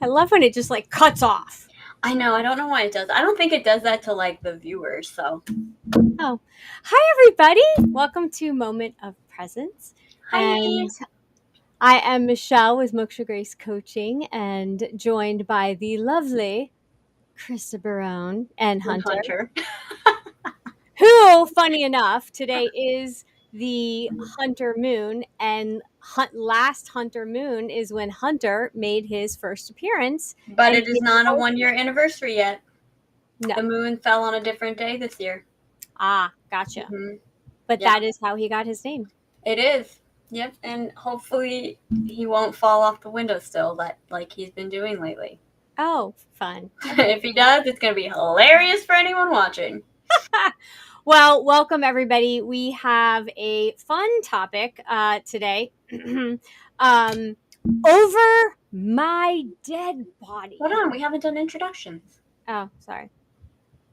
I love when it just like cuts off. I know. I don't know why it does. I don't think it does that to like the viewers. So, Oh, hi everybody. Welcome to Moment of Presence. hi, And I am Michelle with Moksha Grace Coaching and joined by the lovely Krista Barone and and Hunter, Hunter. who, funny enough, today is the Hunter Moon. And last Hunter Moon is when Hunter made his first appearance. But And it is he not a told 1 year anniversary yet. no. The moon fell on a different day this year. Ah, gotcha. Hmm. But Yeah, that is how he got his name. it is. Yep, and hopefully he won't fall off the windowsill like he's been doing lately. Oh, fun. Okay. If he does, it's going to be hilarious for anyone watching. Well, welcome everybody. We have a fun topic today. Over my dead body. Hold on, we haven't done introductions. Oh, sorry.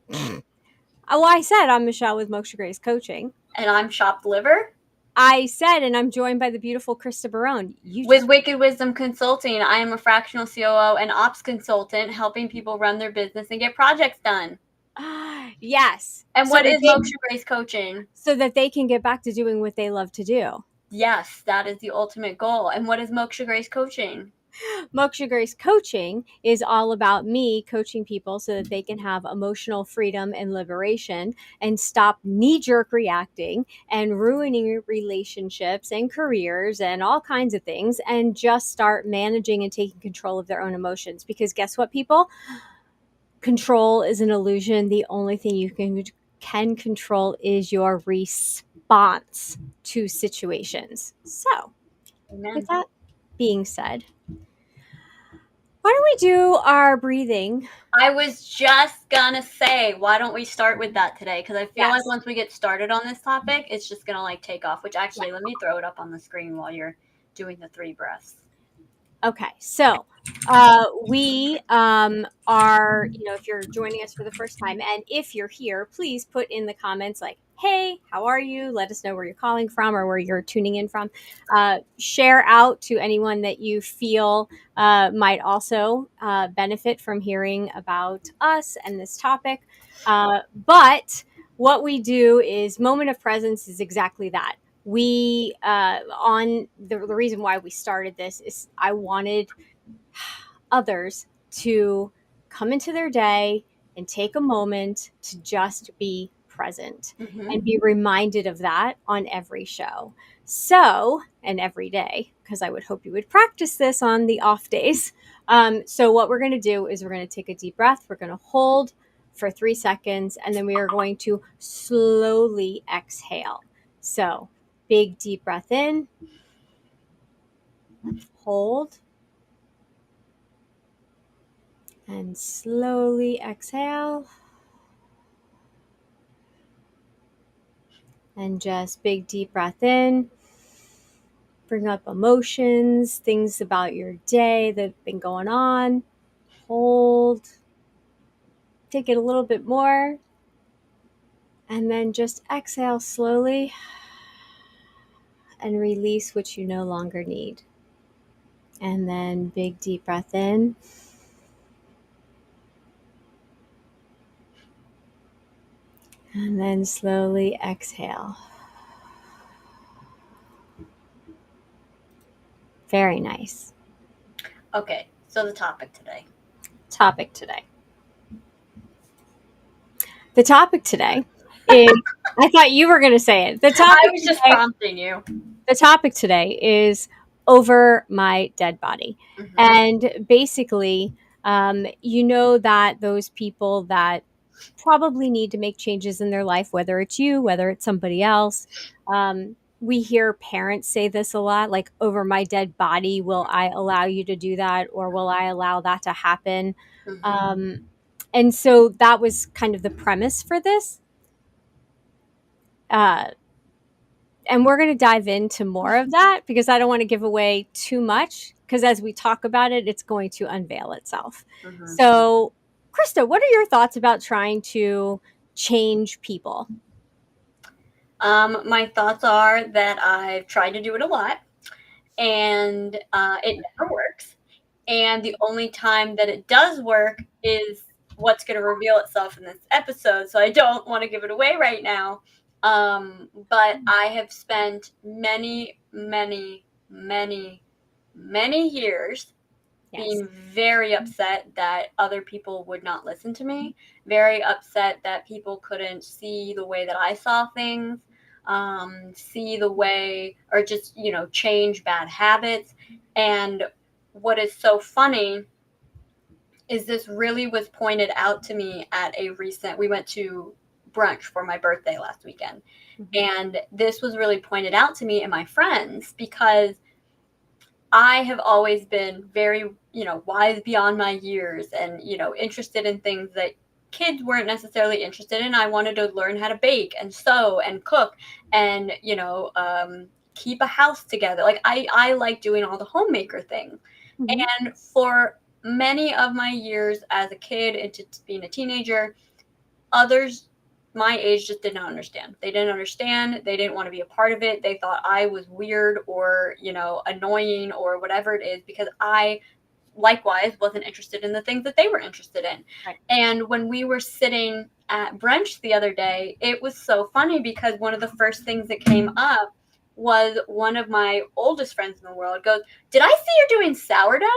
Well, I said I'm Michelle with Moksha Grace Coaching. And I'm Chopped Liver. I said, and I'm joined by the beautiful Krista Barone. With Wicked Wisdom Consulting, I am a fractional COO and ops consultant helping people run their business and get projects done. Yes. And what is Moksha Grace Coaching? So that they can get back to doing what they love to do. Yes, that is the ultimate goal. And what is Moksha Grace Coaching? Moksha Grace Coaching is all about me coaching people so that they can have emotional freedom and liberation and stop knee-jerk reacting and ruining relationships and careers and all kinds of things, and just start managing and taking control of their own emotions. Because guess what, people? Control is an illusion. The only thing you can control is your response to situations. So, Amen. with that being said, why don't we do our breathing? I was just gonna say, why don't we start with that today? Because I feel like once we get started on this topic, it's just gonna like take off. Which actually, let me throw it up on the screen while you're doing the 3 breaths. Okay, so we are, if you're joining us for the first time, and if you're here, please put in the comments like, hey, how are you? Let us know where you're calling from or where you're tuning in from. Share out to anyone that you feel might also benefit from hearing about us and this topic. But what we do is Moment of Presence is exactly that. We on the reason why we started this is I wanted others to come into their day and take a moment to just be present and be reminded of that on every show. So, and every day, because I would hope you would practice this on the off days. So, what we're going to do is we're going to take a deep breath. We're going to hold for 3 seconds, and then we are going to slowly exhale. So, big deep breath in, hold, and slowly exhale. And just big deep breath in. Bring up emotions, things about your day that have been going on. Hold. Take it a little bit more. And then just exhale slowly and release what you no longer need. And then big deep breath in. And then slowly exhale. Very nice. Okay, so the topic today. The topic today is, I thought you were going to say it. I was just prompting you. The topic today is over my dead body. Mm-hmm. And basically, you know that those people that probably need to make changes in their life, whether it's you, whether it's somebody else, we hear parents say this a lot, like, over my dead body, will I allow you to do that? Or will I allow that to happen? Mm-hmm. And so that was kind of the premise for this. And we're going to dive into more of that because I don't want to give away too much, because as we talk about it, it's going to unveil itself. Mm-hmm. So, Krista, what are your thoughts about trying to change people? My thoughts are that I've tried to do it a lot, and it never works. And the only time that it does work is what's going to reveal itself in this episode. So I don't want to give it away right now. But I have spent many, many, many, many years being very upset that other people would not listen to me, very upset that people couldn't see the way that I saw things, see the way, or just, change bad habits. And what is so funny is this really was pointed out to me at we went to brunch for my birthday last weekend. Mm-hmm. And this was really pointed out to me and my friends because I have always been very, wise beyond my years and, interested in things that kids weren't necessarily interested in. I wanted to learn how to bake and sew and cook and, keep a house together. Like I like doing all the homemaker things. Mm-hmm. And for many of my years as a kid into being a teenager, others my age just did not understand. They didn't understand. They didn't want to be a part of it. They thought I was weird or, annoying or whatever it is because I likewise wasn't interested in the things that they were interested in. Right. And when we were sitting at brunch the other day, it was so funny because one of the first things that came up was one of my oldest friends in the world goes, "Did I see you're doing sourdough?"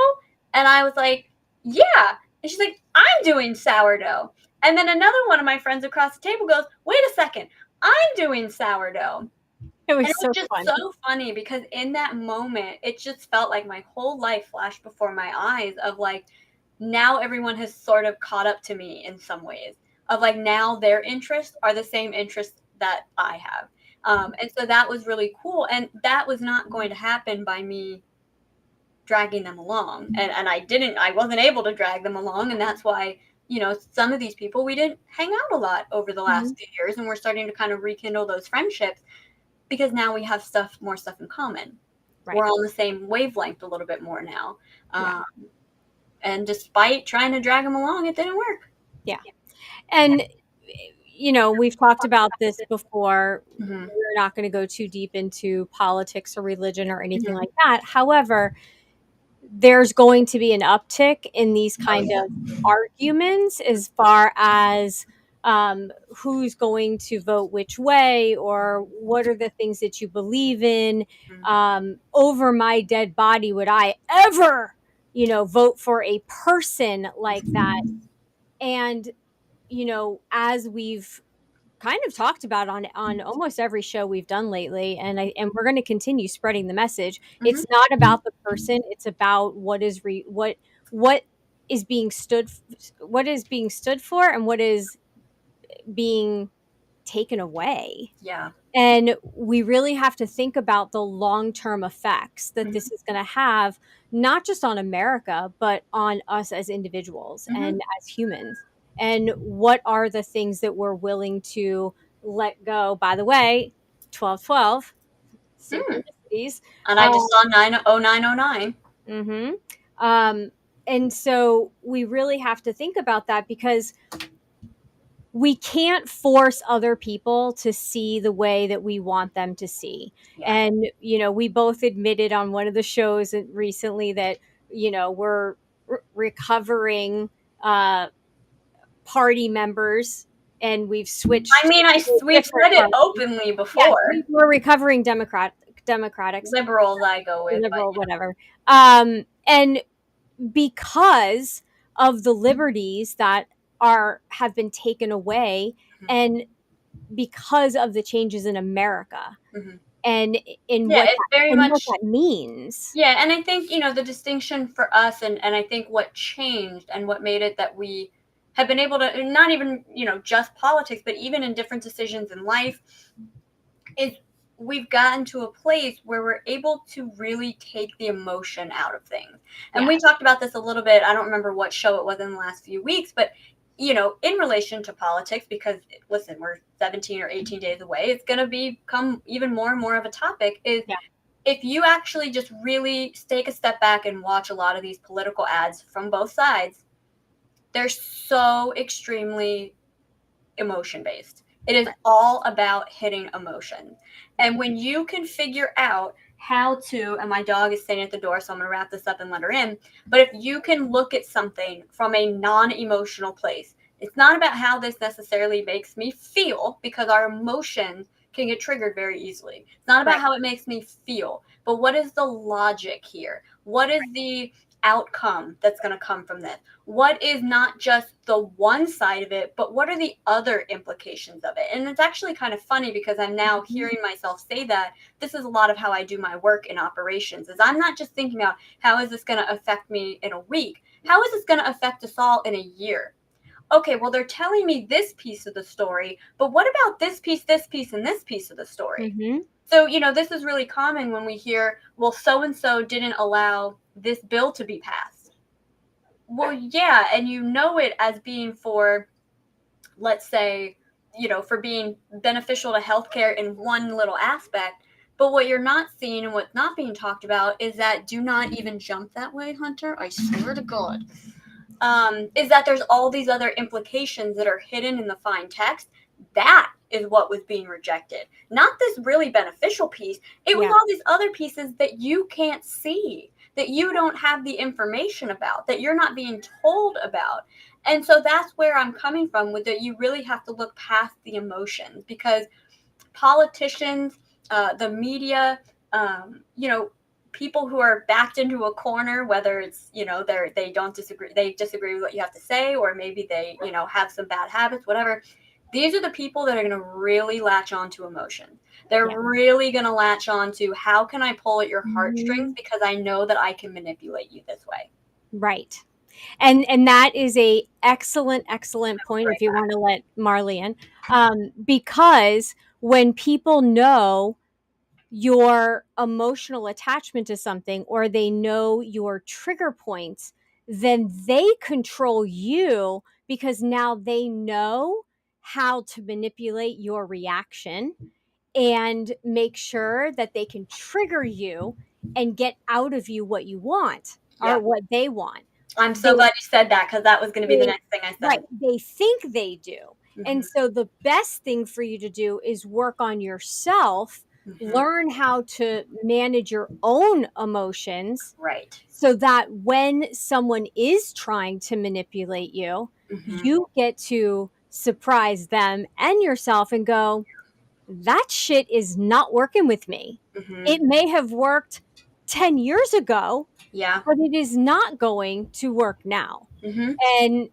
And I was like, "Yeah." And she's like, "I'm doing sourdough." And then another one of my friends across the table goes, "Wait a second, I'm doing sourdough." It was so just fun. So funny because in that moment, it just felt like my whole life flashed before my eyes of like, now everyone has sort of caught up to me in some ways of like, now their interests are the same interests that I have. And so that was really cool. And that was not going to happen by me dragging them along. And I wasn't able to drag them along. And that's why, some of these people, we didn't hang out a lot over the last few years. And we're starting to kind of rekindle those friendships because now we have more stuff in common. Right. We're on the same wavelength a little bit more now. Yeah. And despite trying to drag them along, it didn't work. Yeah. And, we've talked about this before. Mm-hmm. We're not going to go too deep into politics or religion or anything like that. However, there's going to be an uptick in these kind of arguments as far as who's going to vote which way or what are the things that you believe in. Over my dead body, would I ever, vote for a person like that? And, as we've kind of talked about on almost every show we've done lately, and we're going to continue spreading the message. Mm-hmm. It's not about the person; it's about what is being stood for, and what is being taken away. Yeah. And we really have to think about the long-term effects that this is going to have, not just on America, but on us as individuals and as humans. And what are the things that we're willing to let go? By the way, 12/12, synchronicities. And I just saw 90909. Mm-hmm. And so we really have to think about that because we can't force other people to see the way that we want them to see. Yeah. And, we both admitted on one of the shows recently that, we're recovering party members and we've switched. I mean, we've said it openly before. Yes, we're recovering democrats. Liberals I go with. Liberal, whatever. And because of the liberties that have been taken away, and because of the changes in America, and in what that means. Yeah, and I think the distinction for us, and I think what changed and what made it that we have been able to, not even just politics, but even in different decisions in life, is we've gotten to a place where we're able to really take the emotion out of things. And we talked about this a little bit. I don't remember what show it was in the last few weeks, but in relation to politics, because listen, we're 17 or 18 days away, it's going to become even more and more of a topic, is if you actually just really take a step back and watch a lot of these political ads from both sides, they're so extremely emotion based. It is all about hitting emotion. And when you can figure out how to, and my dog is standing at the door, so I'm going to wrap this up and let her in. But if you can look at something from a non-emotional place, it's not about how this necessarily makes me feel, because our emotions can get triggered very easily. It's not about Right. how it makes me feel, but what is the logic here? What is the outcome that's going to come from this? What is not just the one side of it, but what are the other implications of it? And it's actually kind of funny, because I'm now Mhm. hearing myself say that. This is a lot of how I do my work in operations, is I'm not just thinking about how is this going to affect me in a week? How is this going to affect us all in a year? Okay, well, they're telling me this piece of the story, but what about this piece, and this piece of the story? Mhm. So, this is really common when we hear, well, so and so didn't allow this bill to be passed. Well, yeah, and it as being for, let's say, for being beneficial to healthcare in one little aspect. But what you're not seeing and what's not being talked about is that, do not even jump that way, Hunter. I swear to God. Is that there's all these other implications that are hidden in the fine text. That is what was being rejected. Not this really beneficial piece. It was Yeah. all these other pieces that you can't see, that you don't have the information about, that you're not being told about. And so that's where I'm coming from with it. You really have to look past the emotions, because politicians, the media, people who are backed into a corner, whether it's, they don't disagree, they disagree with what you have to say, or maybe they, have some bad habits, whatever. These are the people that are going to really latch on to emotion. They're Yeah. really going to latch on to, how can I pull at your heartstrings, Mhm. because I know that I can manipulate you this way. Right. And that is a excellent point, if Right you back. want to let Marley in, because when people know your emotional attachment to something, or they know your trigger points, then they control you, because now they know how to manipulate your reaction and make sure that they can trigger you and get out of you what you want, or Yeah. what they want. I'm They so glad you said that, because that was going to be the they next thing I right, said. they think they do. Mm-hmm. And so the best thing for you to do is work on yourself, Mm-hmm. learn how to manage your own emotions, Right. so that when someone is trying to manipulate you, Mm-hmm. you get to surprise them and yourself and go, that shit is not working with me. Mm-hmm. It may have worked 10 years ago, Yeah. but it is not going to work now. Mm-hmm. And,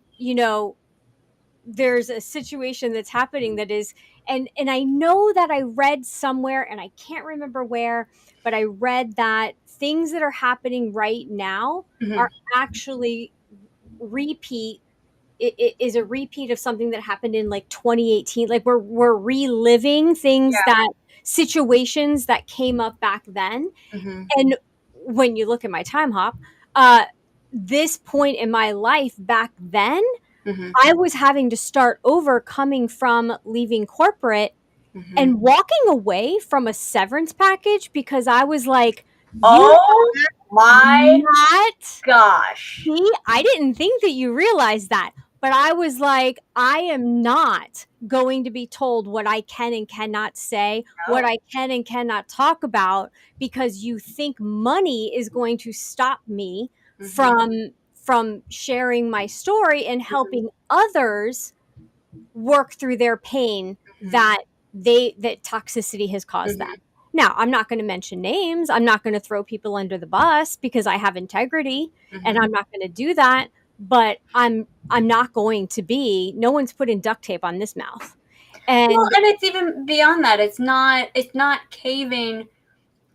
there's a situation that's happening that is, and I know that I read somewhere, and I can't remember where, but I read that things that are happening right now Mm-hmm. are actually repeat it is a repeat of something that happened in like 2018. Like we're reliving things, Yeah. that situations that came up back then. Mm-hmm. And when you look at my time hop, uh this point in my life back then, Mm-hmm. I was having to start over, coming from leaving corporate Mm-hmm. and walking away from a severance package, because I was like, you Oh my not gosh. see, I didn't think that you realized that, but I was like, I am not going to be told what I can and cannot say, what No. I can and cannot talk about, because you think money is going to stop me Mm-hmm. from sharing my story and Mm-hmm. helping others work through their pain Mm-hmm. that toxicity has caused them. Mm-hmm. Now, I'm not going to mention names. I'm not going to throw people under the bus, because I have integrity, and Mm-hmm. I'm not going to do that, but I'm not going to be, no one's putting duct tape on this mouth. Well, And and it's even beyond that. It's not caving,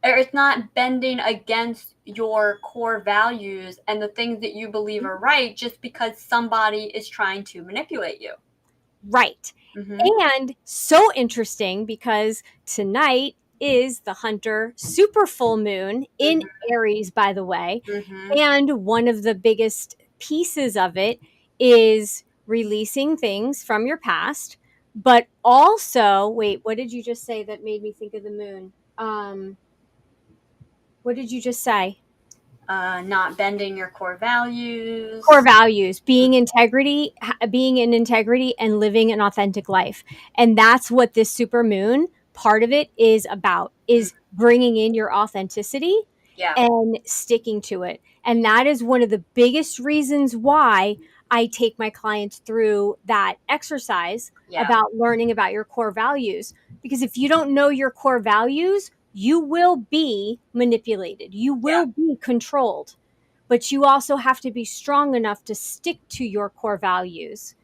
or it's not bending against your core values and the things that you believe are right, just because somebody is trying to manipulate you. right. Mm-hmm. And so interesting, because tonight is the Hunter super full moon in Mm-hmm. Aries, by the way. Mm-hmm. And one of the biggest pieces of it is releasing things from your past, but also, wait, what did you just say that made me think of the moon? What did you just say? Not bending your core Core values. values, being in integrity and living an authentic life. And that's what this super moon part of it is about, is bringing in your authenticity Yeah. and sticking to it. And that is one of the biggest reasons why I take my clients through that exercise Yeah. about learning about your core values. Because if you don't know your core values, you will be manipulated, you Yeah. will be controlled. But you also have to be strong enough to stick to your core values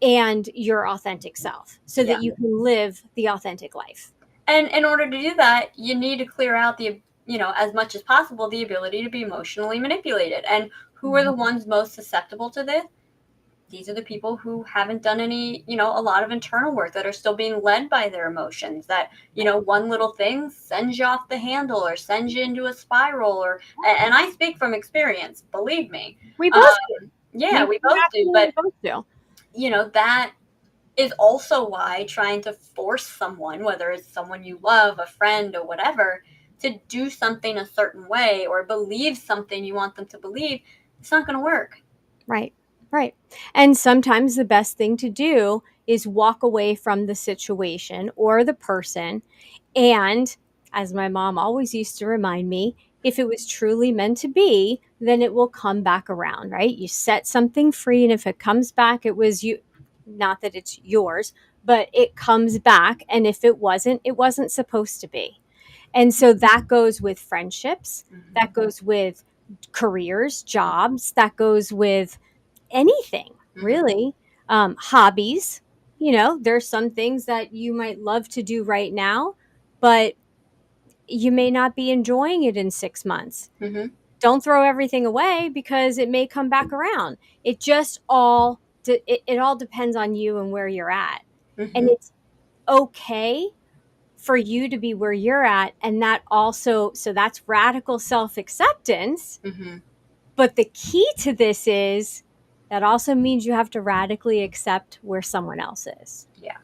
and your authentic self so that Yeah. you can live the authentic life. And in order to do that, you need to clear out as much as possible, the ability to be emotionally manipulated. And who are the ones most susceptible to this? These are the people who haven't done a lot of internal work, that are still being led by their emotions, that, one little thing sends you off the handle or sends you into a spiral, and I speak from experience, believe me. We Um, both do. yeah, We we both do. absolutely But, both do. that is also why trying to force someone, whether it's someone you love, a friend, or whatever, to do something a certain way or believe something you want them to believe, it's not going to work. Right. Right. And sometimes the best thing to do is walk away from the situation or the person. And as my mom always used to remind me, if it was truly meant to be, then it will come back around, right? You set something free, and if it comes back, it was you, not that it's yours, but it comes back. And if it wasn't, it wasn't supposed to be. And so that goes with friendships, that Mm-hmm. goes with careers, jobs, that goes with anything Mm-hmm. really. Hobbies, there's some things that you might love to do right now, but you may not be enjoying it in 6 months. Mm-hmm. Don't throw everything away because it may come back around. It just it all depends on you and where you're at. And Mm-hmm. it's okay for you to be where you're at. And that also, so that's radical self acceptance. Mm-hmm. But the key to this is that also means you have to radically accept where someone else is. Yeah.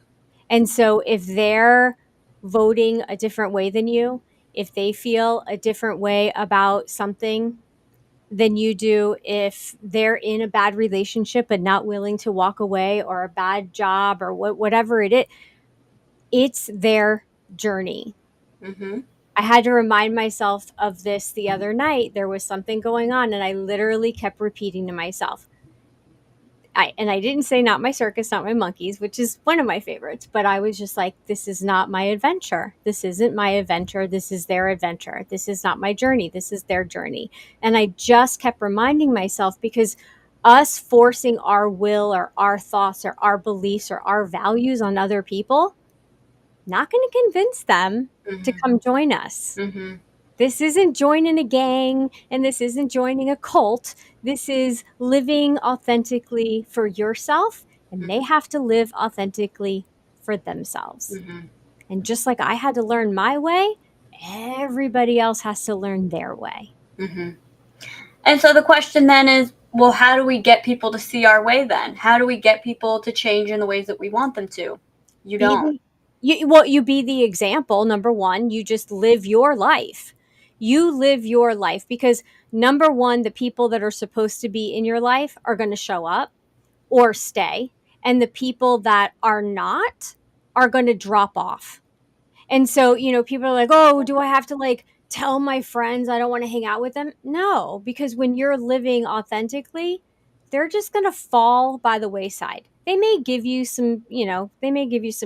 And so if they're voting a different way than you, if they feel a different way about something than you do, if they're in a bad relationship but not willing to walk away, or a bad job, or whatever it is, it's their journey. Mm-hmm. I had to remind myself of this the other night. There was something going on, and I literally kept repeating to myself. I didn't say not my circus, not my monkeys, which is one of my favorites, but I was just like, this is not my adventure. This isn't my adventure. This is their adventure. This is not my journey. This is their journey. And I just kept reminding myself, because us forcing our will or our thoughts or our beliefs or our values on other people, not going to convince them to Mm-hmm. come join us. Mm-hmm. This isn't joining a gang, and this isn't joining a cult. This is living authentically for yourself, and they have to live authentically for themselves. Mm-hmm. And just like I had to learn my way, everybody else has to learn their way. Mm-hmm. And so the question then is, well, how do we get people to see our way then? How do we get people to change in the ways that we want them to? You Be don't. the you be the example. Number one, you just live your life. You live your life, because number one, the people that are supposed to be in your life are going to show up or stay. And the people that are not are going to drop off. And so, people are like, oh, do I have to like tell my friends I don't want to hang out with them? No, because when you're living authentically, they're just going to fall by the wayside. They may give you some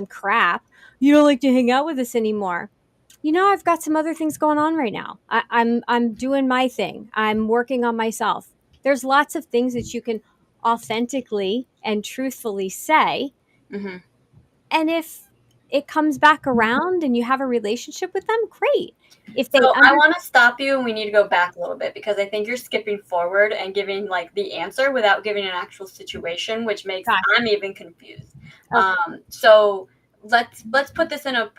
crap. You don't like to hang out with us anymore. I've got some other things going on right now. I'm doing my thing. I'm working on myself. There's lots of things that you can authentically and truthfully say. Mm-hmm. And if it comes back around and you have a relationship with them, great. If they So I under want to stop you, and we need to go back a little bit, because I think you're skipping forward and giving like the answer without giving an actual situation, which makes Gotcha. I'm even confused. Okay. So let's put this in a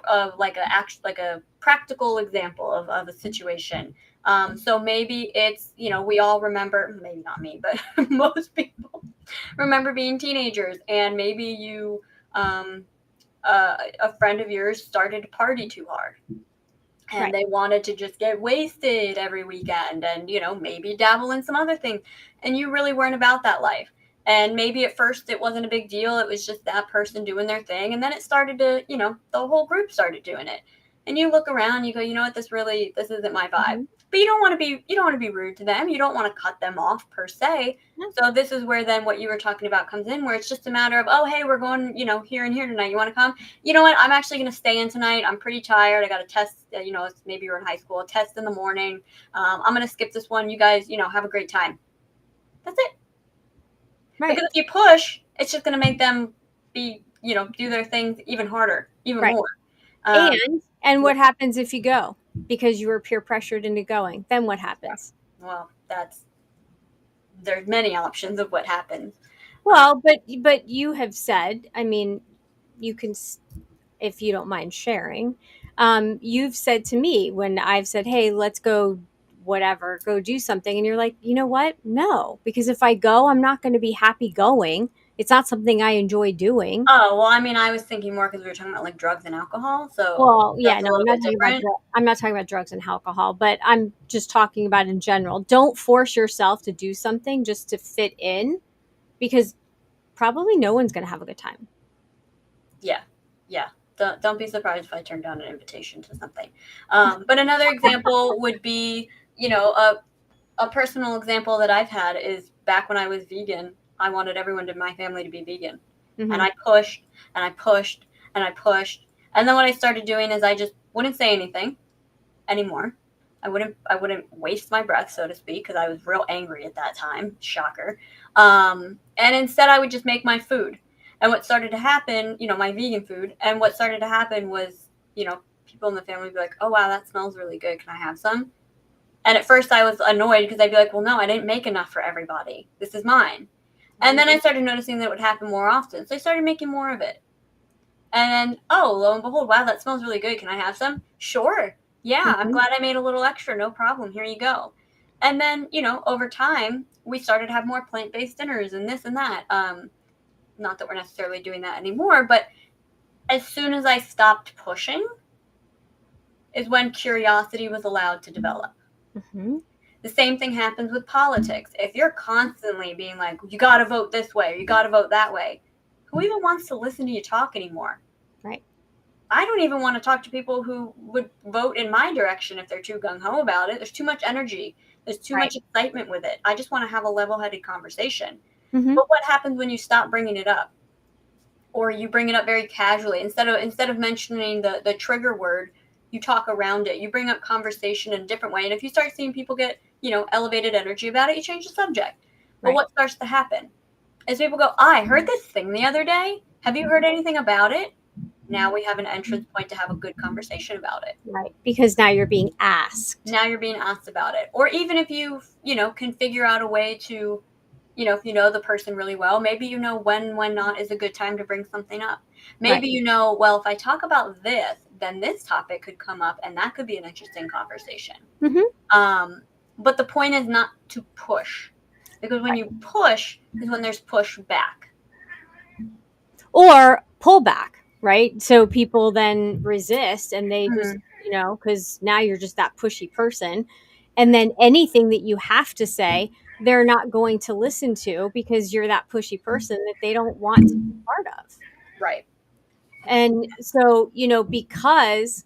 practical example of a situation. So maybe it's, we all remember, maybe not me, but most people remember being teenagers, and maybe um, a friend of yours started to party too hard, and Right. they wanted to just get wasted every weekend, and maybe dabble in some other things, and you really weren't about that life. And maybe at first it wasn't a big deal. It was just that person doing their thing. And then it started to, the whole group started doing it. And you look around, you go, you know what, this isn't my vibe. Mm-hmm. But you don't want to be rude to them. You don't want to cut them off per se. Yeah. So this is where then what you were talking about comes in, where it's just a matter of, oh, hey, we're going, here and here tonight. You want to come? You know what? I'm actually going to stay in tonight. I'm pretty tired. I got a test, maybe you're in high school, a test in the morning. I'm going to skip this one. You guys, have a great time. That's it. Right. Because if you push, it's just going to make them do their things even harder, even Right. more. And what happens if you go because you were peer pressured into going? Then what happens? Well, there's many options of what happens. Well, but you have said, I mean, you can, if you don't mind sharing, you've said to me when I've said, hey, let's go, whatever, go do something. And you're like, you know what? No, because if I go, I'm not going to be happy going. It's not something I enjoy doing. Oh, well, I mean, I was thinking more because we were talking about like drugs and alcohol. So Well, yeah, that's a no, little bit different. I'm not talking about drugs and alcohol, but I'm just talking about in general. Don't force yourself to do something just to fit in, because probably no one's going to have a good time. Yeah. Yeah. Don't be surprised if I turn down an invitation to something. But another example would be, a personal example that I've had is back when I was vegan. I wanted everyone in my family to be vegan. Mm-hmm. And I pushed and I pushed and I pushed. And then what I started doing is I just wouldn't say anything anymore. I wouldn't waste my breath, so to speak, because I was real angry at that time. Shocker. And instead I would just make my food. And what started to happen, my vegan food, and what started to happen was, people in the family would be like, oh wow, that smells really good. Can I have some? And at first I was annoyed because I'd be like, well, no, I didn't make enough for everybody. This is mine. And then I started noticing that it would happen more often. So I started making more of it. And then, oh, lo and behold, wow, that smells really good. Can I have some? Sure. Yeah, Mm-hmm. I'm glad I made a little extra. No problem. Here you go. And then, over time, we started to have more plant-based dinners and this and that. Not that we're necessarily doing that anymore, but as soon as I stopped pushing is when curiosity was allowed to develop. Mm-hmm. The same thing happens with politics. If you're constantly being like, you got to vote this way, or you got to vote that way, who even wants to listen to you talk anymore? Right. I don't even want to talk to people who would vote in my direction if they're too gung-ho about it. There's too much energy. There's too much excitement with it. I just want to have a level-headed conversation. Mm-hmm. But what happens when you stop bringing it up? Or you bring it up very casually. Instead of mentioning the trigger word, you talk around it. You bring up conversation in a different way. And if you start seeing people get, elevated energy about it, you change the subject. But what starts to happen is people go, I heard this thing the other day. Have you heard anything about it? Now we have an entrance point to have a good conversation about it. Right. Because now you're being asked. Now you're being asked about it. Or even if you, can figure out a way to, if you know the person really well, maybe you know when not is a good time to bring something up. Maybe well, if I talk about this, then this topic could come up and that could be an interesting conversation. Mm-hmm. But the point is not to push. Because when you push is when there's push back. Or pull back, right? So people then resist and they just, because now you're just that pushy person. And then anything that you have to say, they're not going to listen to because you're that pushy person that they don't want to be part of. Right. And so, because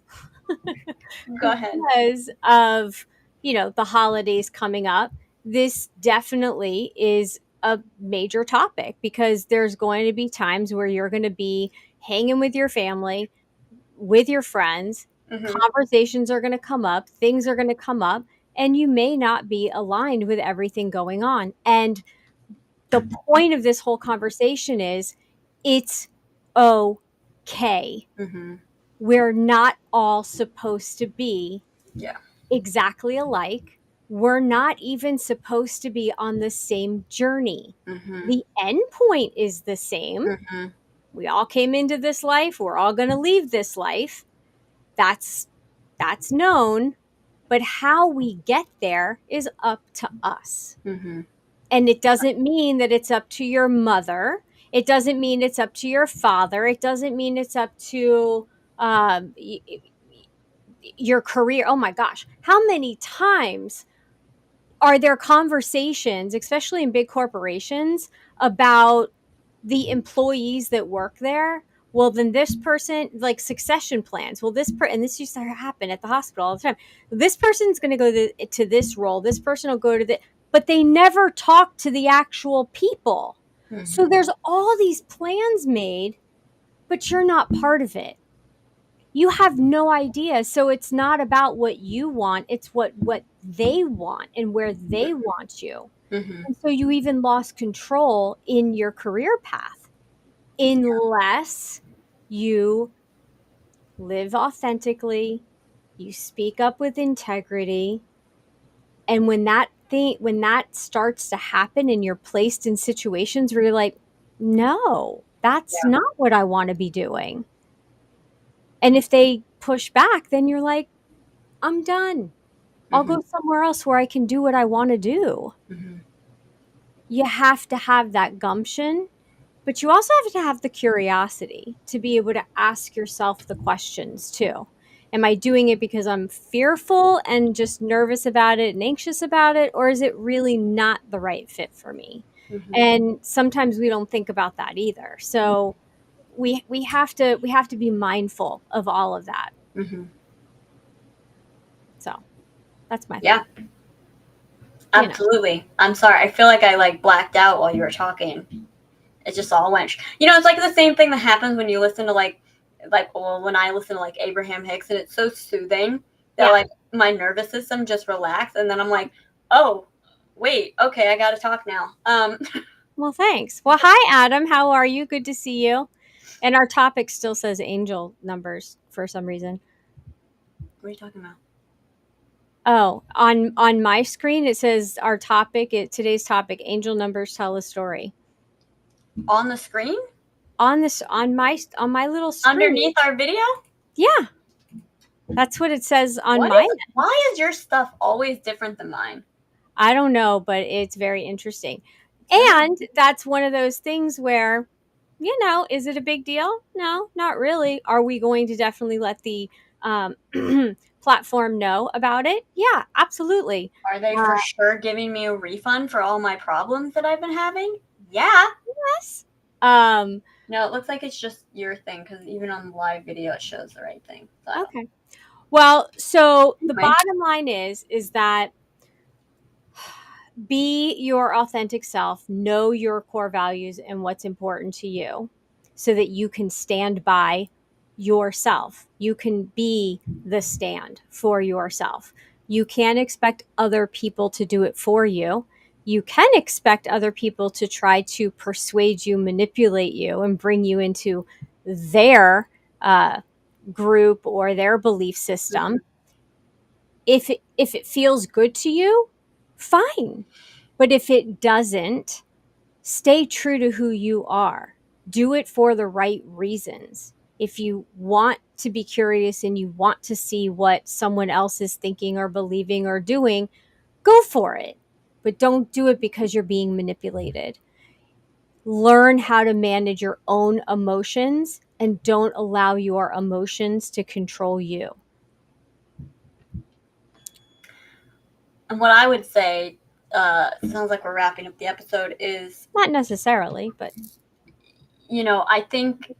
Go ahead. because of, the holidays coming up, this definitely is a major topic because there's going to be times where you're going to be hanging with your family, with your friends, conversations are going to come up, things are going to come up, and you may not be aligned with everything going on. And the point of this whole conversation is it's okay. We're not all supposed to be exactly alike. We're not even supposed to be on the same journey. The end point is the same. We all came into this life. We're all going to leave this life. That's known. But how we get there is up to us. And it doesn't mean that it's up to your mother. It doesn't mean it's up to your father. It doesn't mean it's up to your career. Oh my gosh. How many times are there conversations, especially in big corporations, about the employees that work there? Well, then this person, like succession plans. Well, and this used to happen at the hospital all the time. This person's going to go to this role. This person will go to the, but they never talk to the actual people. So Mm-hmm. there's all these plans made, but you're not part of it. You have no idea. So it's not about what you want, it's what they want and where they want you. Mm-hmm. And so you even lost control in your career path unless you live authentically, you speak up with integrity, and when that starts to happen and you're placed in situations where you're like, no, that's Yeah. not what I want to be doing. And if they push back, then you're like, I'm done. I'll Mm-hmm. go somewhere else where I can do what I want to do. Mm-hmm. You have to have that gumption, but you also have to have the curiosity to be able to ask yourself the questions too. Am I doing it because I'm fearful and just nervous about it and anxious about it? Or is it really not the right fit for me? Mm-hmm. And sometimes we don't think about that either. So we have to be mindful of all of that. Mm-hmm. So that's my Yeah, thought. You know. absolutely. I'm sorry. I feel like I like blacked out while you were talking. It just all went. It's like the same thing that happens when you listen to well, when I listen to like Abraham Hicks, and it's so soothing that Yeah. like my nervous system just relaxed, and then I'm like, oh, wait, okay, I got to talk now. Well, thanks. Well, hi, Adam. How are you? Good to see you. And our topic still says angel numbers for some reason. What are you talking about? Oh, on my screen it says our topic. Today's topic: angel numbers tell a story. On the screen On my little screen. underneath our video. Yeah, that's what it says on What mine. is? Why is your stuff always different than mine? I don't know, but it's very interesting. Huh? And that's one of those things where, is it a big deal? No, not really. Are we going to definitely let the um, platform know about it? Yeah, absolutely. Are they Uh, for sure giving me a refund for all my problems that I've been having? Yeah. yes. Um, No, it looks like it's just your thing because even on the live video it shows the right thing. So I don't. okay. Well, so the Anyway. bottom line is that be your authentic self, know your core values and what's important to you so that you can stand by yourself. You can be the stand for yourself. You can't expect other people to do it for you. You can expect other people to try to persuade you, manipulate you, and bring you into their group or their belief Mhm. system. If it feels good to you, fine. But if it doesn't, stay true to who you are. Do it for the right reasons. If you want to be curious and you want to see what someone else is thinking or believing or doing, go for it. But don't do it because you're being manipulated. Learn how to manage your own emotions and don't allow your emotions to control you. And what I would say, sounds like we're wrapping up the episode, is, Not necessarily, but I think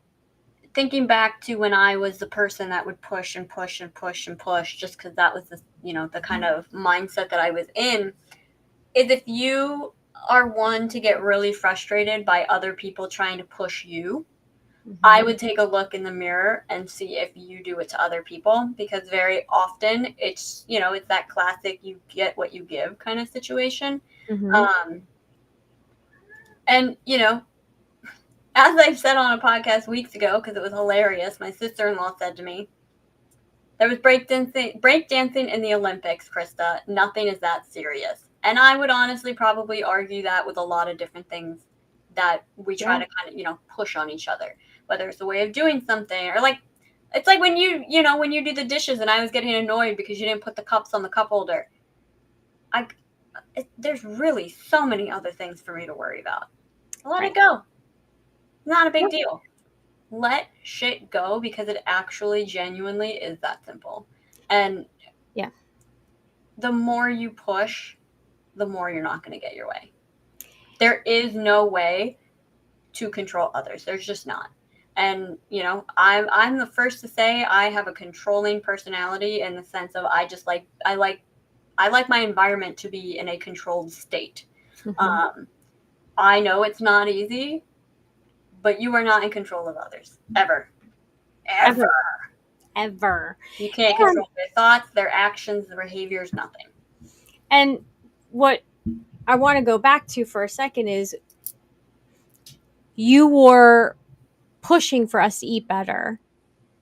thinking back to when I was the person that would push and push and push and push just because that was the kind of mindset that I was in, is if you are one to get really frustrated by other people trying to push you, I mhm, would take a look in the mirror and see if you do it to other people, because very often it's that classic you get what you give kind of situation. mhm, Um, and, as I've said on a podcast weeks ago, because it was hilarious, my sister in law said to me, there was breakdancing in the Olympics, Krista. Nothing is that serious. And I would honestly probably argue that with a lot of different things that we try yeah, to kind of, push on each other, whether it's a way of doing something or like, it's like when you do the dishes and I was getting annoyed because you didn't put the cups on the cup holder. I, there's really so many other things for me to worry about. Let it right. go. Not a big Yep. deal. Let shit go because it actually genuinely is that simple. And Yeah. the more you push, the more you're not going to get your way. There is no way to control others. There's just not. And I'm the first to say I have a controlling personality, in the sense of I like my environment to be in a controlled state. Mm-hmm. I know it's not easy, but you are not in control of others ever. Ever. Ever. Ever. You can't And, control their thoughts, their actions, their behaviors, nothing. and what I want to go back to for a second is you were pushing for us to eat better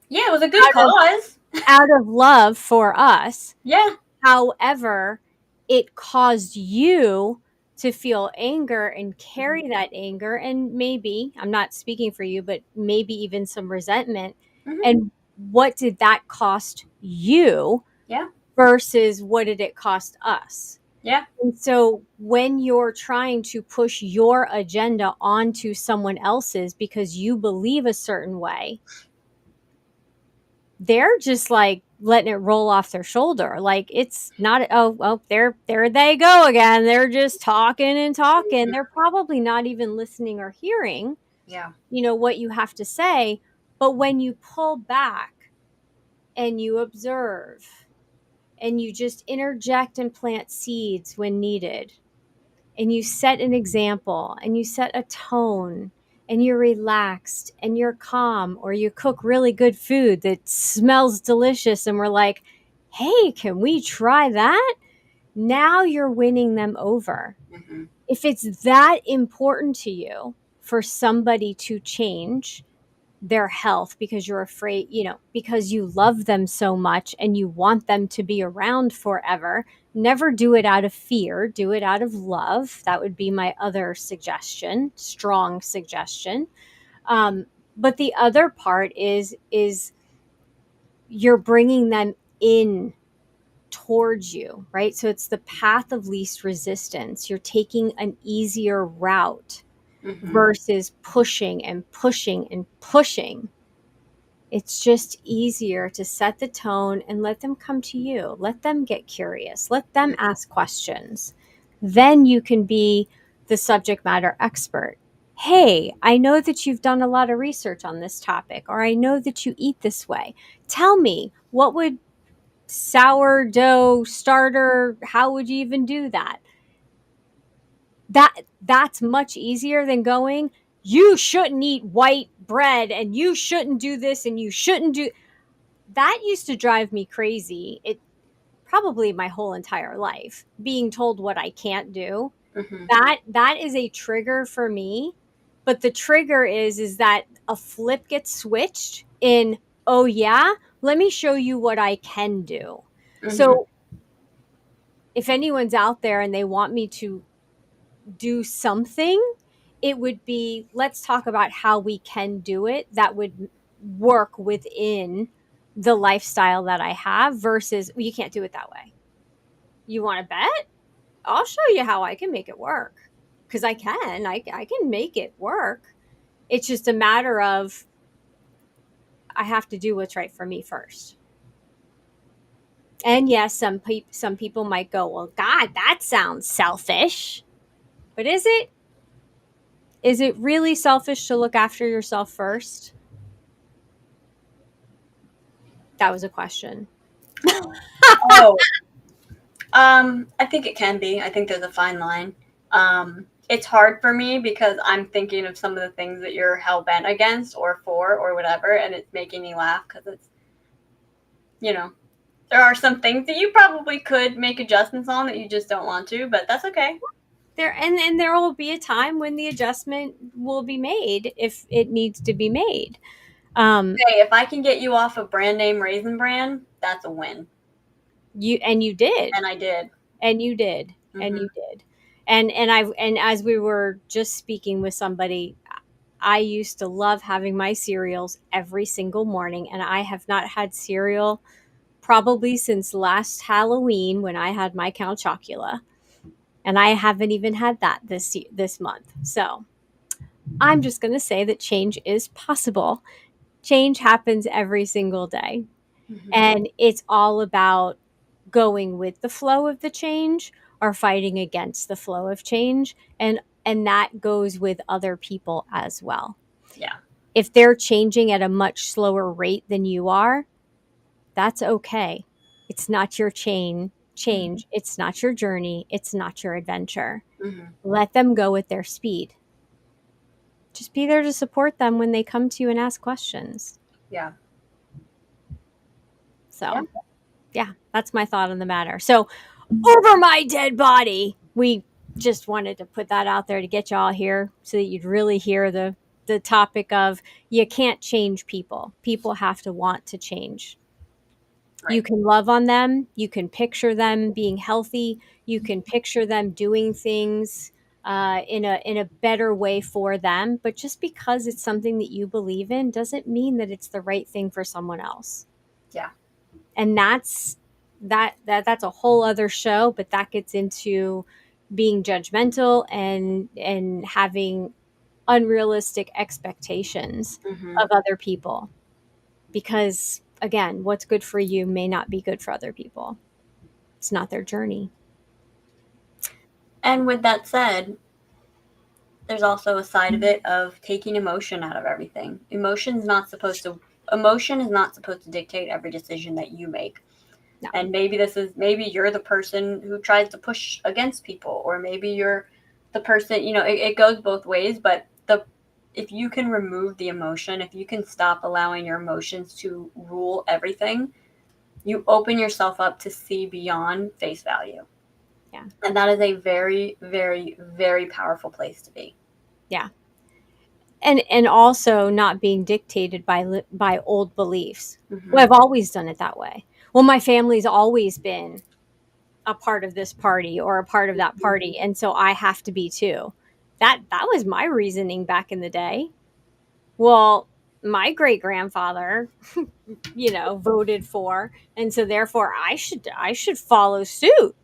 Yeah, it was a good out of cause. out of love for us. Yeah. However, it caused you to feel anger and Mm-hmm. carry that anger, and maybe, I'm not speaking for you, but maybe even some resentment. Mm-hmm. And what did that cost you Yeah. versus what did it cost us? Yeah. And so when you're trying to push your agenda onto someone else's because you believe a certain way, they're just like letting it roll off their shoulder. Like it's not, oh, there they go again. They're just talking and talking. They're probably not even listening or hearing, Yeah. what you have to say. But when you pull back and you observe and you just interject and plant seeds when needed, and you set an example and you set a tone and you're relaxed and you're calm, or you cook really good food that smells delicious and we're like, hey, can we try that? Now you're winning them over. Mm-hmm. If it's that important to you for somebody to change their health because you're afraid, because you love them so much and you want them to be around forever, never do it out of fear, do it out of love. That would be my other suggestion, strong suggestion. But the other part is you're bringing them in towards you, right? So it's the path of least resistance. You're taking an easier route Mm-hmm. versus pushing and pushing and pushing. It's just easier to set the tone and let them come to you. Let them get curious. Let them ask questions. Then you can be the subject matter expert. Hey, I know that you've done a lot of research on this topic, or I know that you eat this way. Tell me, what would sourdough starter, how would you even do that? That's much easier than going, you shouldn't eat white bread and you shouldn't do this and you shouldn't do that. Used to drive me crazy. It probably my whole entire life, being told what I can't do. Mm-hmm. That is a trigger for me. But the trigger is that a flip gets switched in, oh yeah, let me show you what I can do. Mm-hmm. So if anyone's out there and they want me to do something, it would be, let's talk about how we can do it that would work within the lifestyle that I have versus, well, you can't do it that way. You want to bet? I'll show you how I can make it work. Because I can make it work. It's just a matter of I have to do what's right for me first. And yes, some people might go, well, God, that sounds selfish. But is it? Is it really selfish to look after yourself first? That was a question. Oh, I think it can be. I think there's a fine line. It's hard for me because I'm thinking of some of the things that you're hell bent against or for or whatever, and it's making me laugh because it's, you know, there are some things that you probably could make adjustments on that you just don't want to, but that's okay. And there will be a time when the adjustment will be made if it needs to be made. Hey, if I can get you off a brand name Raisin Bran, that's a win. You did, And I did. and you did, and Mm-hmm. you did, and as we were just speaking with somebody, I used to love having my cereals every single morning, and I have not had cereal probably since last Halloween when I had my Count Chocula, and I haven't even had that this month. So I'm just going to say that change is possible. Change happens every single day. Mm-hmm. And it's all about going with the flow of the change are fighting against the flow of change, and that goes with other people as well. Yeah. If they're changing at a much slower rate than you are, that's okay. It's not your change. It's not your journey. It's not your adventure. Mm-hmm. Let them go at their speed. Just be there to support them when they come to you and ask questions. Yeah. Yeah. So, yeah, that's my thought on the matter. So, over my dead body, we just wanted to put that out there to get y'all here so that you'd really hear the topic of you can't change people. People have to want to change. You Right. can love on them, you can picture them being healthy, you can picture them doing things in a better way for them. But just because it's something that you believe in doesn't mean that it's the right thing for someone else. Yeah. And that's a whole other show, but that gets into being judgmental and having unrealistic expectations Mm-hmm. of other people, because again, what's good for you may not be good for other people. It's not their journey. And with that said, there's also a side of it of taking emotion out of everything. Emotion is not supposed to dictate every decision that you make. No. And maybe you're the person who tries to push against people, or maybe you're the person, it goes both ways, but the if you can remove the emotion, if you can stop allowing your emotions to rule everything, you open yourself up to see beyond face value. Yeah. And that is a very, very, very powerful place to be. Yeah. And also not being dictated by old beliefs. Well, Mm-hmm. I've always done it that way. Well, my family's always been a part of this party or a part of that party, and so I have to be too. That was my reasoning back in the day. Well, my great grandfather, voted for, and so therefore I should follow suit.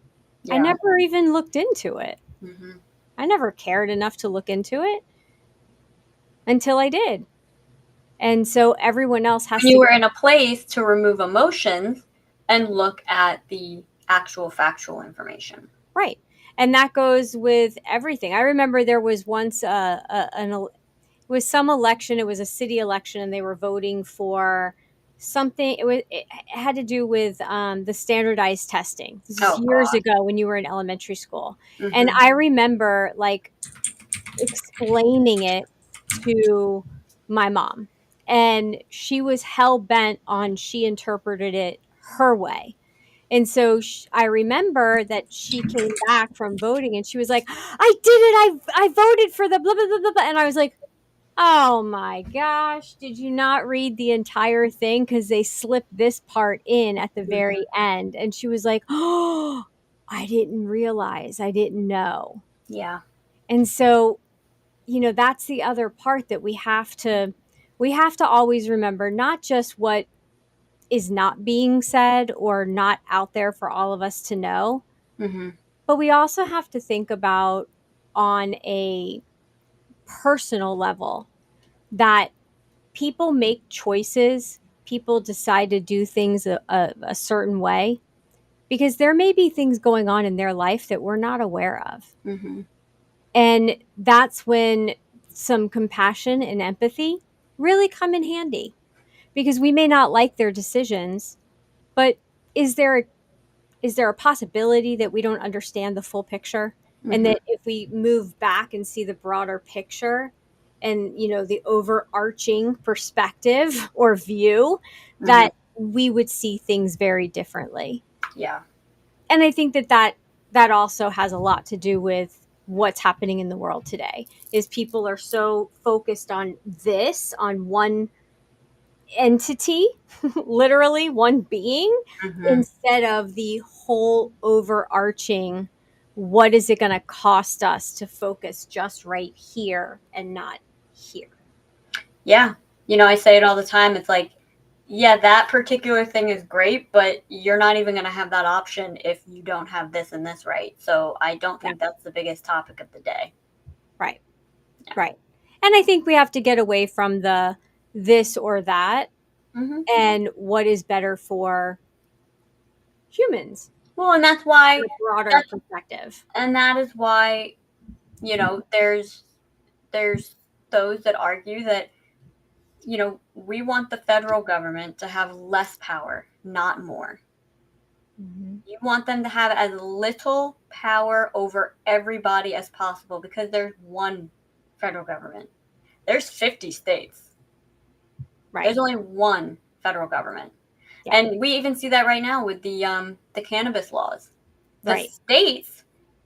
I Yeah. never even looked into it. Mm-hmm. I never cared enough to look into it until I did. And so everyone else has When you to were get in a place to remove emotions and look at the actual factual information. right. And that goes with everything. I remember there was once it was some election. It was a city election, and they were voting for something. It had to do with the standardized testing. This is Oh years God. ago when you were in elementary school, and Mm-hmm. I remember like explaining it to my mom, and she was hell bent on she interpreted it her way. And so I remember that she came back from voting and she was like, I did it. I voted for the blah, blah, blah, blah, blah. And I was like, oh my gosh, did you not read the entire thing? Because they slipped this part in at the Mm-hmm. very end. And she was like, oh, I didn't realize. I didn't know. Yeah. And so, that's the other part that we have to always remember, not just what is not being said or not out there for all of us to know, Mm-hmm. but we also have to think about on a personal level that people make choices, people decide to do things a certain way because there may be things going on in their life that we're not aware of. Mm-hmm. And that's when some compassion and empathy really come in handy, because we may not like their decisions, but is there a possibility that we don't understand the full picture, and Mm-hmm. that if we move back and see the broader picture and the overarching perspective or view, Mm-hmm. that we would see things very differently. Yeah. And I think that also has a lot to do with what's happening in the world today, is people are so focused on one entity, literally one being, Mm-hmm. instead of the whole overarching, what is it going to cost us to focus just right here and not here. Yeah. I say it all the time. It's like, yeah, that particular thing is great, but you're not even going to have that option if you don't have this and this right. So I don't Yeah. think that's the biggest topic of the day. Right. Yeah. Right. And I think we have to get away from the this or that, Mm-hmm. and what is better for humans. Well, and that's why a broader that's perspective. and that is why, there's those that argue that, we want the federal government to have less power, not more. Mm-hmm. You want them to have as little power over everybody as possible because there's one federal government. There's 50 states. There's Right. only one federal government. Yeah. And we even see that right now with the cannabis laws. The Right. states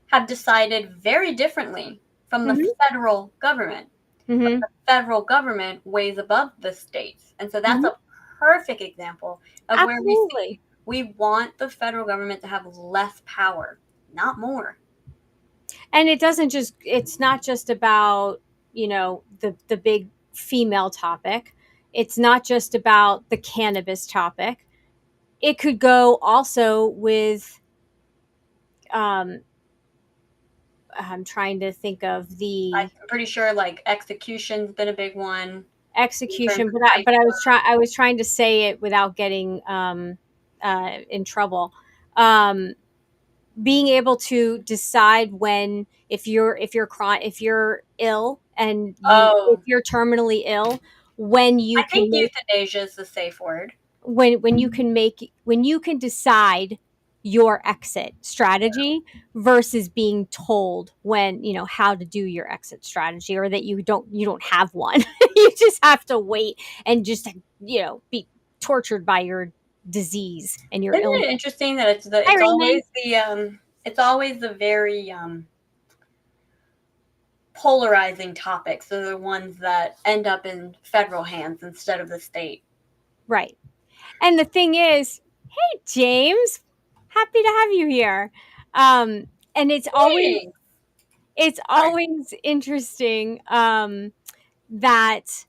have decided very differently from the Mm-hmm. federal government. But Mm-hmm. the federal government weighs above the states. And so that's Mm-hmm. a perfect example of where we see Absolutely. we want the federal government to have less power, not more. And it's not just about, the big female topic. It's not just about the cannabis topic. It could go also with, um, I'm trying to think of I'm the pretty sure like execution's been a big one in terms execution, of but type. I was trying to say it without getting in trouble. Um, Being able to decide when, if you're ill, and if Oh, you're terminally ill, when you I think can make euthanasia is the safe word. when you can decide your exit strategy versus being told when, how to do your exit strategy, or that you don't have one. You just have to wait and just, be tortured by your disease and your Isn't illness. it interesting that Hi, Raymond. it's always the very polarizing topics are the ones that end up in federal hands instead of the state. Right. And the thing is, hey, James, happy to have you here. And Hey, it's sorry. always interesting, that,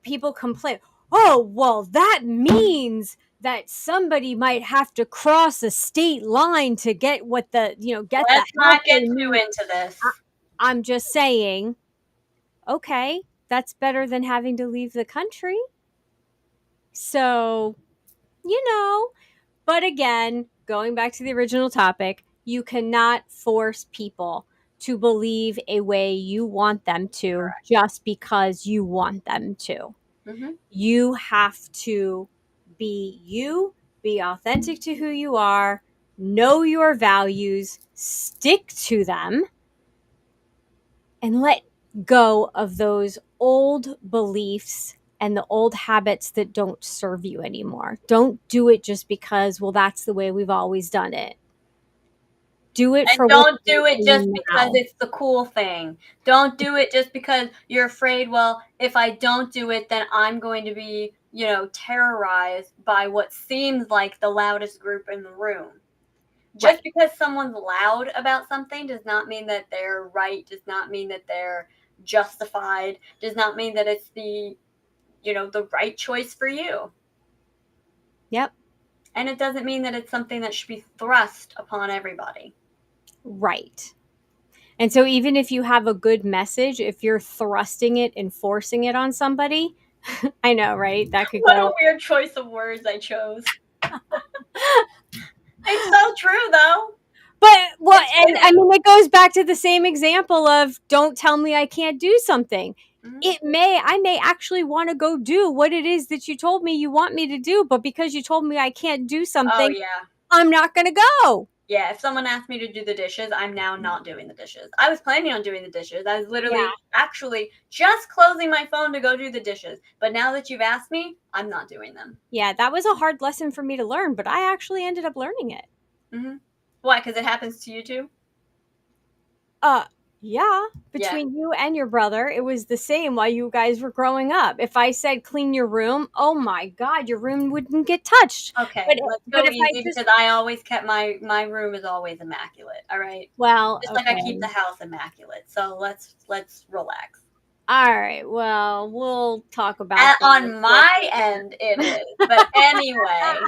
people complain, oh, well, that means that somebody might have to cross a state line to get get the Let's help not they get too need. into I, this. I'm just saying, okay, that's better than having to leave the country. So, you know, but again, going back to the original topic, you cannot force people to believe a way you want them to just because you want them to. Hmm. You have to be you, be authentic to who you are, know your values, stick to them, and let go of those old beliefs and the old habits that don't serve you anymore. Don't do it just because, well, that's the way we've always done it. Do it And for what's don't right do it for just you because now. it's the cool thing. Don't do it just because you're afraid, well, if I don't do it, then I'm going to be, terrorized by what seems like the loudest group in the room. Just Right. because someone's loud about something does not mean that they're right, does not mean that they're justified, does not mean that it's the right choice for you. Yep. And it doesn't mean that it's something that should be thrust upon everybody. Right. And so even if you have a good message, if you're thrusting it and forcing it on somebody, I know, right? That could What a go. weird choice of words I chose. It's so true, though. But, well, It's and I true. mean, it goes back to the same example of, don't tell me I can't do something. Mhm. I may actually want to go do what it is that you told me you want me to do, but because you told me I can't do Oh, something, yeah. I'm not going to go. Yeah, if someone asked me to do the dishes, I'm now not doing the dishes. I was planning on doing the dishes. I was Yeah. literally actually just closing my phone to go do the dishes. But now that you've asked me, I'm not doing them. Yeah, that was a hard lesson for me to learn, but I actually ended up learning it. Hmm. Why? Because it happens to you too? Uh, yeah, Yeah. between you and your brother, it was the same while you guys were growing up. If I said clean your room, oh my god, your room wouldn't get touched. Okay, let's But go if I easy just because I always kept my room is always immaculate. All right, well, just like I keep the okay. house immaculate. So let's relax. All right. Well, we'll talk about that On with my end, it is. But anyway,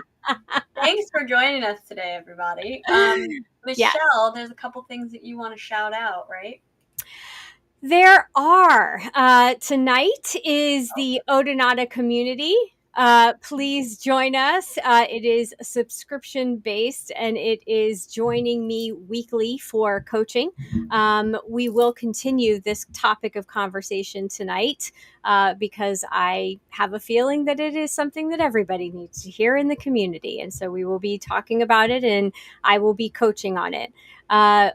thanks for joining us today, everybody. Yes. Michelle, there's a couple things that you want to shout out, right? There are. Tonight is the Odonata Community please join us. It is subscription based and it is joining me weekly for coaching. We will continue this topic of conversation tonight because I have a feeling that it is something that everybody needs to hear in the community. And so we will be talking about it and I will be coaching on it.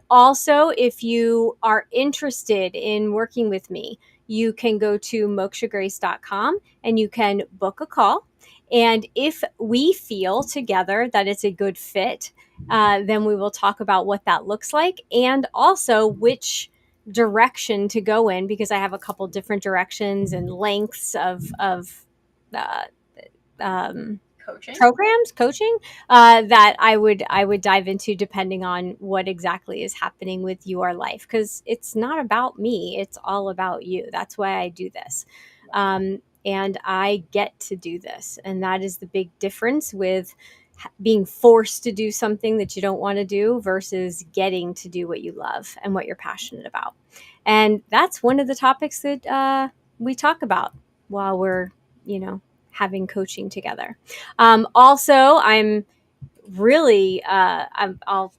Also, if you are interested in working with me, you can go to mokshagrace.com and you can book a call. And if we feel together that it's a good fit, then we will talk about what that looks like and also which direction to go in because I have a couple different directions and lengths of uh, um, Coaching. programs, coaching that I would dive into depending on what exactly is happening with your life because it's not about me, it's all about you. That's why I do this. And I get to do this, and that is the big difference with being forced to do something that you don't want to do versus getting to do what you love and what you're passionate about. And that's one of the topics that we talk about while we're, having coaching together. Also, I'm really, I'll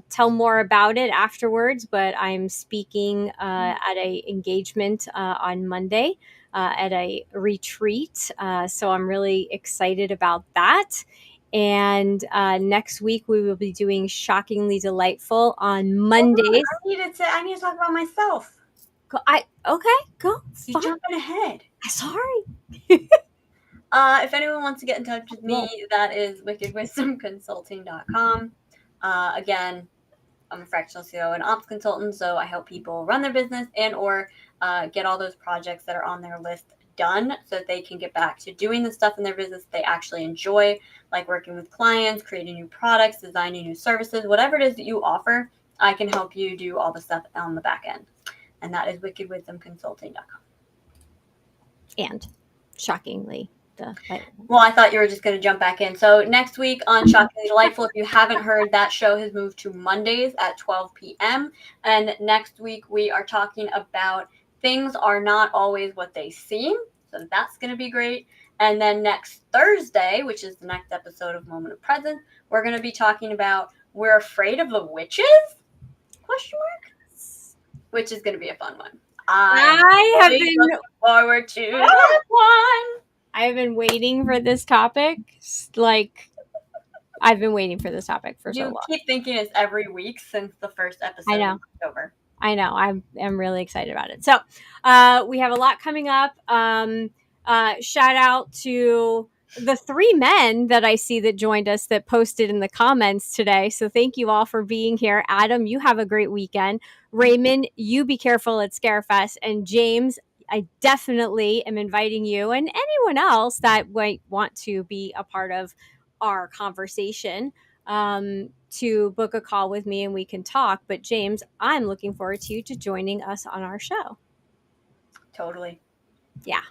tell more about it afterwards, but I'm speaking at a engagement on Monday at a retreat. So I'm really excited about that. And next week we will be doing Shockingly Delightful on Mondays. I need to talk about myself. Go. You're Fine. jumping ahead. Sorry. If anyone wants to get in touch with me, that is wickedwisdomconsulting.com. Again, I'm a fractional CEO and ops consultant, so I help people run their business and or get all those projects that are on their list done so that they can get back to doing the stuff in their business they actually enjoy, like working with clients, creating new products, designing new services, whatever it is that you offer. I can help you do all the stuff on the back end. And that is wickedwisdomconsulting.com. And shockingly, well, I thought you were just going to jump back in. So next week on Shockingly Delightful, if you haven't heard, that show has moved to Mondays at 12 p.m. And next week we are talking about things are not always what they seem. So that's going to be great. And then next Thursday, which is the next episode of Moment of Presence, we're going to be talking about We're Afraid of the Witches? Question mark? Which is going to be a fun one. I have been looking forward to that one. I have been waiting for this topic. I've been waiting for this topic for so long. You keep thinking it's every week since the first episode in October. I know. I'm really excited about it. So we have a lot coming up. Shout out to the 3 men that I see that joined us that posted in the comments today. So thank you all for being here. Adam, you have a great weekend. Raymond, you be careful at Scarefest. And James, I definitely am inviting you and anyone else that might want to be a part of our conversation to book a call with me and we can talk. But James, I'm looking forward to you to joining us on our show. Totally. Yeah.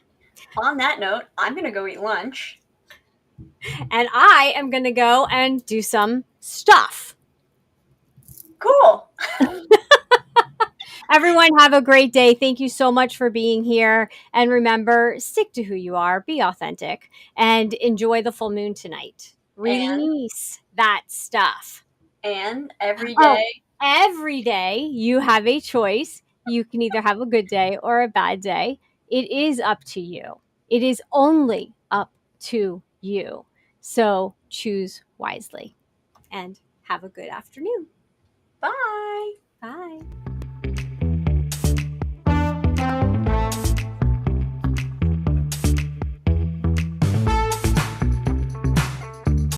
On that note, I'm going to go eat lunch. And I am going to go and do some stuff. Cool. Everyone have a great day. Thank you so much for being here. And remember, stick to who you are, be authentic, and enjoy the full moon tonight. Release that stuff. And every day you have a choice. You can either have a good day or a bad day. It is up to you. It is only up to you. So choose wisely and have a good afternoon. Bye. Bye.